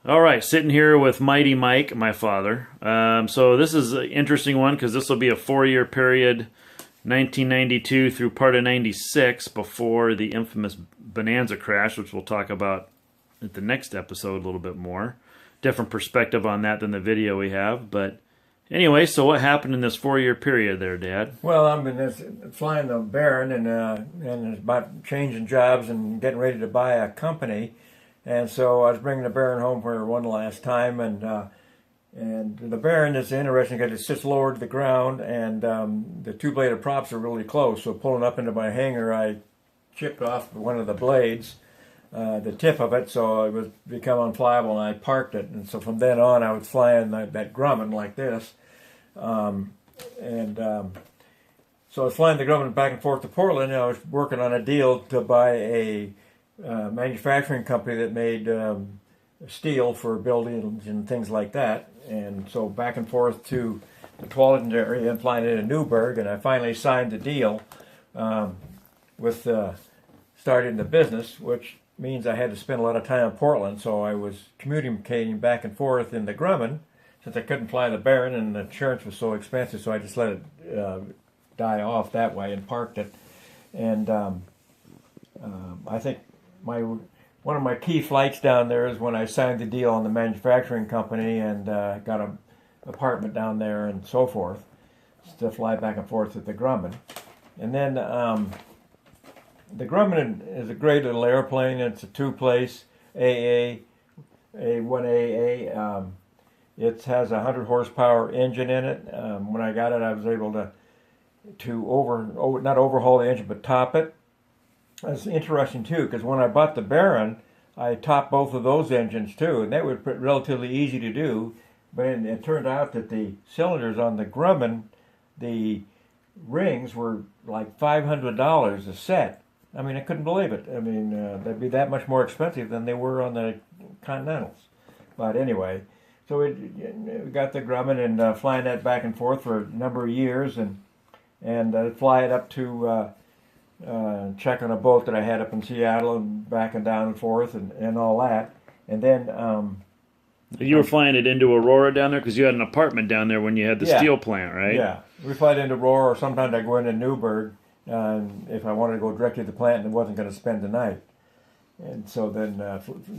All right, sitting here with Mighty Mike, my father. So this is an interesting one because this will be a 4-year period, 1992 through part of 96, before the infamous Bonanza crash, which we'll talk about at the next episode a little bit more. Different perspective on that than the video we have. But anyway, so what happened in this 4-year period there, Dad? Well, I've been flying the Baron and it's about changing jobs and getting ready to buy a company. And so I was bringing the Baron home for one last time, and the Baron is interesting because it sits lower to the ground, and the two-bladed props are really close. So pulling up into my hangar, I chipped off one of the blades, the tip of it, so it was become unflyable, and I parked it. And so from then on, I was flying that Grumman like this, so I was flying the Grumman back and forth to Portland, and I was working on a deal to buy a manufacturing company that made steel for buildings and things like that. And so back and forth to the Tualatin area and flying into Newburgh, and I finally signed the deal with starting the business, which means I had to spend a lot of time in Portland. So I was communicating back and forth in the Grumman since I couldn't fly the Baron and the insurance was so expensive, so I just let it die off that way and parked it. And I think one of my key flights down there is when I signed the deal on the manufacturing company and got an apartment down there and so forth to fly back and forth with the Grumman. And then the Grumman is a great little airplane. It's a two-place A1AA. It has a 100 horsepower engine in it. When I got it, I was able to not overhaul the engine but top it. That's interesting too, because when I bought the Baron, I topped both of those engines too, and that was relatively easy to do. But it turned out that the cylinders on the Grumman, the rings were like $500 a set. I mean, I couldn't believe it. I mean, they'd be that much more expensive than they were on the Continentals. But anyway, so we got the Grumman and flying that back and forth for a number of years, and fly it up to check on a boat that I had up in Seattle and back and down and forth and all that. And then you were flying it into Aurora down there because you had an apartment down there when you had the steel plant, right? Yeah, we fly into Aurora, or sometimes I go into Newburgh if I wanted to go directly to the plant and wasn't going to spend the night. And so then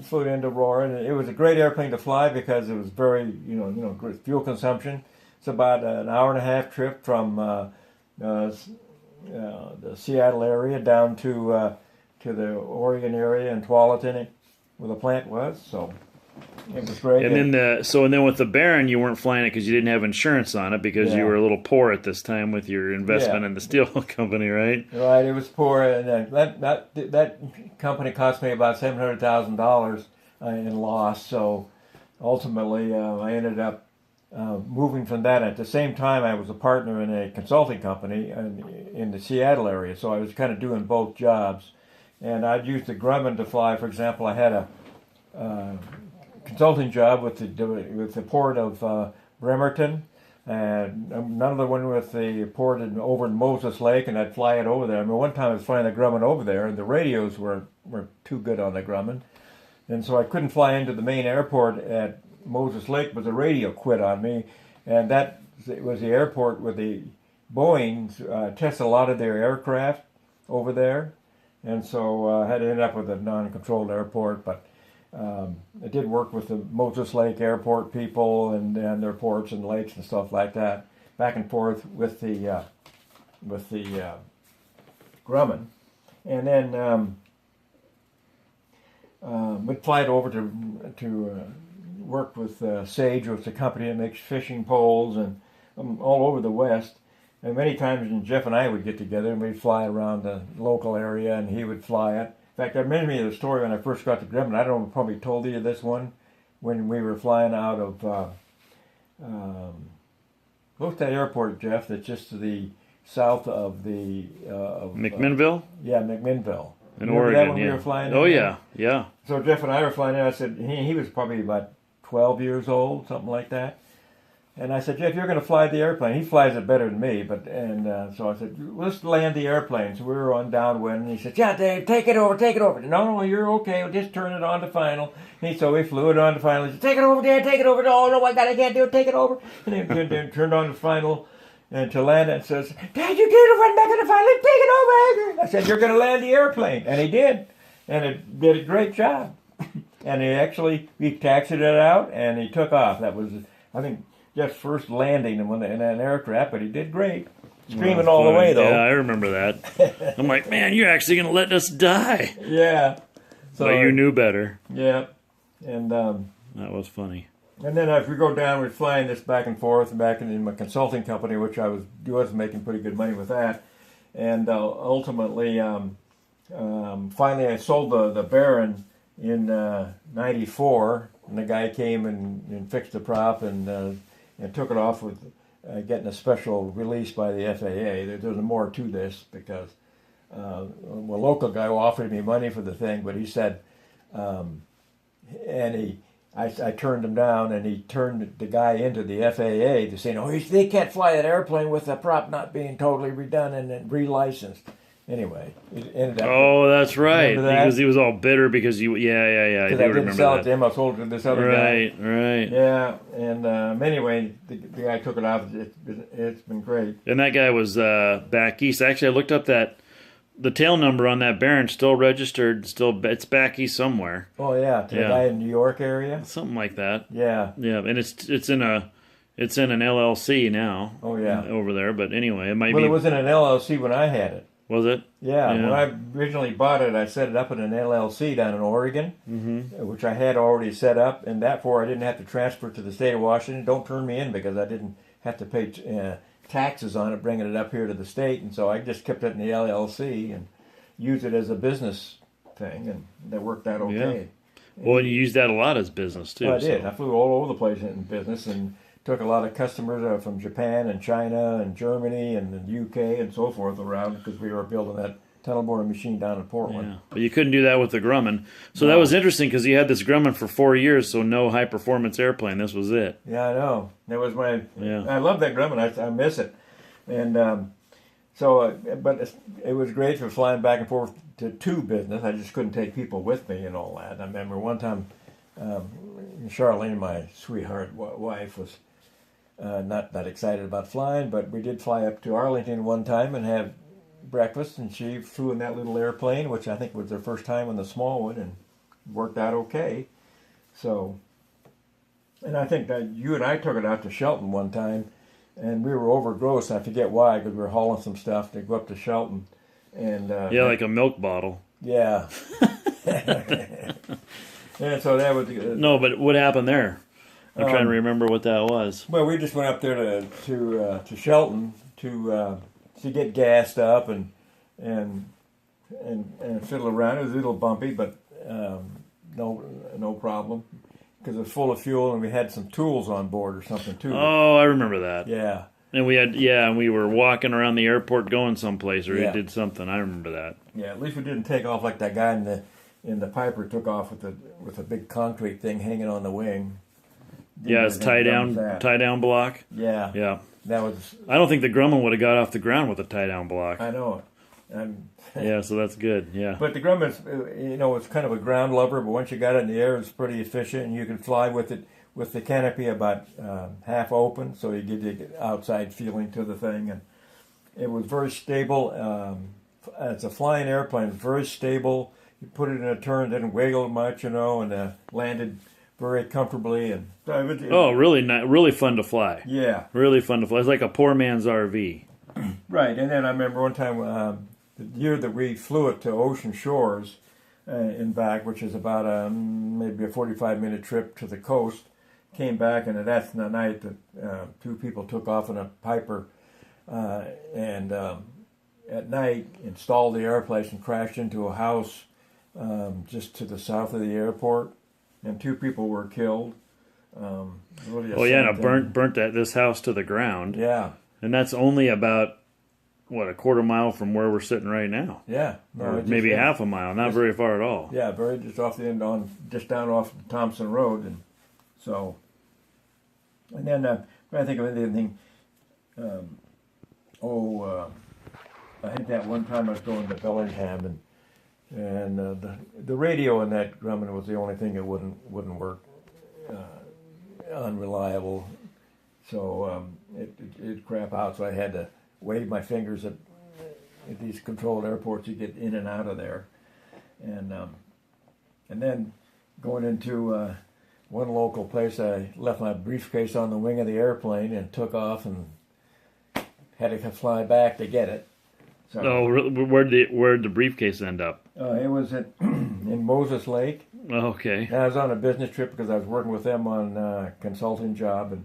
flew into Aurora, and it was a great airplane to fly because it was very, great fuel consumption. It's about an hour-and-a-half trip from the Seattle area down to the Oregon area and Tualatin, where the plant was. So it was great. And then with the Baron, you weren't flying it because you didn't have insurance on it because you were a little poor at this time with your investment in the steel company, right? Right, it was poor, and that company cost me about $700,000 in loss. So ultimately, I ended up moving from that. At the same time, I was a partner in a consulting company in the Seattle area, so I was kind of doing both jobs. And I'd used the Grumman to fly. For example, I had a consulting job with the port of Bremerton, and another one with the port over in Moses Lake, and I'd fly it over there. I mean, one time I was flying the Grumman over there, and the radios were too good on the Grumman, and so I couldn't fly into the main airport at Moses Lake, but the radio quit on me, and that was the airport where the Boeing test a lot of their aircraft over there, and so I had to end up with a non-controlled airport. But I did work with the Moses Lake airport people and their ports and lakes and stuff like that, back and forth with the Grumman, and then we'd fly it over to work with Sage, which is a company that makes fishing poles and all over the West. And many times Jeff and I would get together and we'd fly around the local area and he would fly it. In fact, I remember the story when I first got to Grumman. I don't know, I probably told you this one, when we were flying out of what's that airport, Jeff, that's just to the south of the McMinnville? Yeah, McMinnville. In Oregon, that when we were flying in? Oh, yeah. So Jeff and I were flying in. I said he was probably about 12 years old, something like that. And I said, Jeff, you're going to fly the airplane. He flies it better than me, so I said, let's land the airplane. So we were on downwind, and he said, yeah, Dave, take it over, take it over. No, you're okay. We'll just turn it on to final. So we flew it on to final. He said, take it over, Dad, take it over. Oh, no, my God, I can't do it. Take it over. And then turned on to final. And to land it, says, Dad, you did it, run back to the final. Take it over. I said, you're going to land the airplane. And he did. And it did a great job. And he taxied it out, and he took off. That was, I think, Jeff's first landing in an aircraft, but he did great. Screaming all the way, though. Yeah, I remember that. I'm like, man, you're actually going to let us die. Yeah. So, but you knew better. Yeah. And that was funny. And then if we go down, we're flying this back and forth and back in my consulting company, which I was making pretty good money with that. And ultimately, finally I sold the Baron in 94, and the guy came and fixed the prop and took it off with getting a special release by the FAA. There's more to this because a local guy offered me money for the thing, but he said, I turned him down, and he turned the guy into the FAA to say, no, they can't fly that airplane with the prop not being totally redone and relicensed. Anyway, it ended up. Oh, that's right. That? Because he was all bitter because you. Yeah. I do remember didn't sell that. it to him. I sold it to this other guy. Right. Yeah, and anyway, the guy took it off. It's been great. And that guy was back east. Actually, I looked up the tail number on that Baron still registered. It's back east somewhere. Oh yeah, the guy in New York area. Something like that. Yeah. Yeah, and it's in an LLC now. Oh yeah. Over there, but anyway, it might be. Well, it was in an LLC when I had it. Was it? Yeah, when I originally bought it, I set it up in an LLC down in Oregon, which I had already set up, and therefore I didn't have to transfer it to the state of Washington. Don't turn me in because I didn't have to pay taxes on it, bringing it up here to the state, and so I just kept it in the LLC and used it as a business thing, and that worked out okay. Yeah. Well, and you used that a lot as business, too. Well, I did. I flew all over the place in business, and took a lot of customers from Japan and China and Germany and the UK and so forth around because we were building that tunnel boring machine down in Portland. Yeah. But you couldn't do that with the Grumman. So that was interesting because you had this Grumman for 4 years, so no high-performance airplane. This was it. Yeah, I know. That was my... Yeah. I love that Grumman. I miss it. And but it was great for flying back and forth to business. I just couldn't take people with me and all that. I remember one time Charlene, my sweetheart wife, was... not that excited about flying, but we did fly up to Arlington one time and have breakfast, and she flew in that little airplane, which I think was her first time in the small one, and worked out okay. So, and I think that you and I took it out to Shelton one time, and we were over Gross. I forget why, because we were hauling some stuff to go up to Shelton, and like a milk bottle. Yeah. And so that was no, but what happened there? I'm trying to remember what that was. Well, we just went up there to Shelton to get gassed up and fiddle around. It was a little bumpy, but no problem because it was full of fuel, and we had some tools on board or something too. Oh, I remember that. Yeah. And we were walking around the airport going someplace, or we did something. I remember that. Yeah, at least we didn't take off like that guy in the Piper took off with a big concrete thing hanging on the wing. Yeah, it's tie down block. Yeah. Yeah. That was. I don't think the Grumman would have got off the ground with a tie down block. I know it. Yeah, so that's good. Yeah. But the Grumman's, it's kind of a ground lubber, but once you got it in the air, it's pretty efficient, and you can fly with it with the canopy about half open, so you get the outside feeling to the thing, and it was very stable. It's a flying airplane. It's very stable. You put it in a turn, didn't wiggle much, and landed very comfortably, and really fun to fly. Yeah, really fun to fly. It's like a poor man's RV. Right, and then I remember one time the year that we flew it to Ocean Shores and back, which is about maybe a 45-minute trip to the coast. Came back, and that's the night that two people took off in a Piper, and at night installed the airplane and crashed into a house just to the south of the airport. And two people were killed. Really and it burnt this house to the ground. Yeah. And that's only about, a quarter mile from where we're sitting right now. Yeah. Or maybe half a mile, not very far at all. Yeah, just off the end just down off Thompson Road. And so, And then when I think of anything, I had that one time I was going to Bellingham, and the radio in that Grumman was the only thing that wouldn't work, unreliable. So it crap out. So I had to wave my fingers at these controlled airports to get in and out of there, and then going into one local place, I left my briefcase on the wing of the airplane and took off and had to fly back to get it. So, where'd the briefcase end up? It was in Moses Lake. Okay. And I was on a business trip because I was working with them on a consulting job,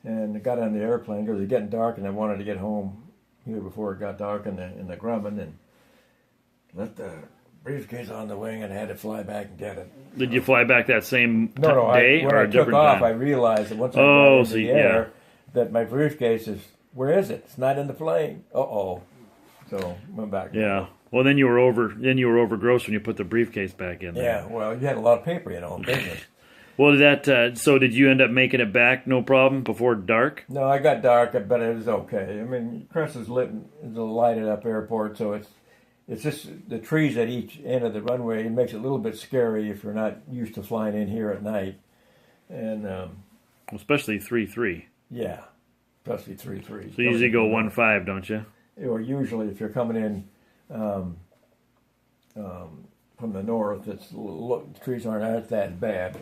and I got on the airplane because it was getting dark, and I wanted to get home here before it got dark in the Grumman, and left the briefcase on the wing and had to fly back and get it. Did you fly back that same day? When or I a different took off, time? I realized that once I got into the air, yeah, that my briefcase is, where is it? It's not in the plane. Uh-oh. So went back. Yeah. Well, then you were overgrossed when you put the briefcase back in there. Yeah. Well, you had a lot of paper, in business. Well, so did you end up making it back, no problem, before dark? No, I got dark, but it was okay. I mean, Crest is a lighted up airport, so it's just the trees at each end of the runway. It makes it a little bit scary if you're not used to flying in here at night, and especially 3-3. Yeah, especially 3-3. So you usually go 1-5, don't you? Or usually, if you're coming in from the north, the trees aren't that bad,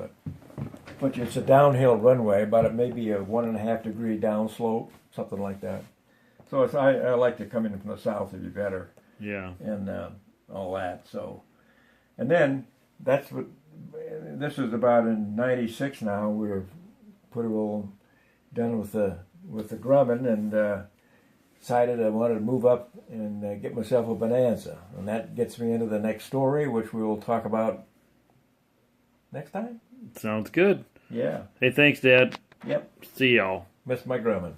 but it's a downhill runway, but maybe a 1.5 degree downslope, something like that. So I like to come in from the south, it'd be better. Yeah. And all that. So, and then this is about in '96 now. We're pretty well done with the Grumman, and decided I wanted to move up and get myself a Bonanza, and that gets me into the next story, which we will talk about next time. Sounds good. Yeah. Hey, thanks, Dad. Yep. See y'all. Miss my Grumman.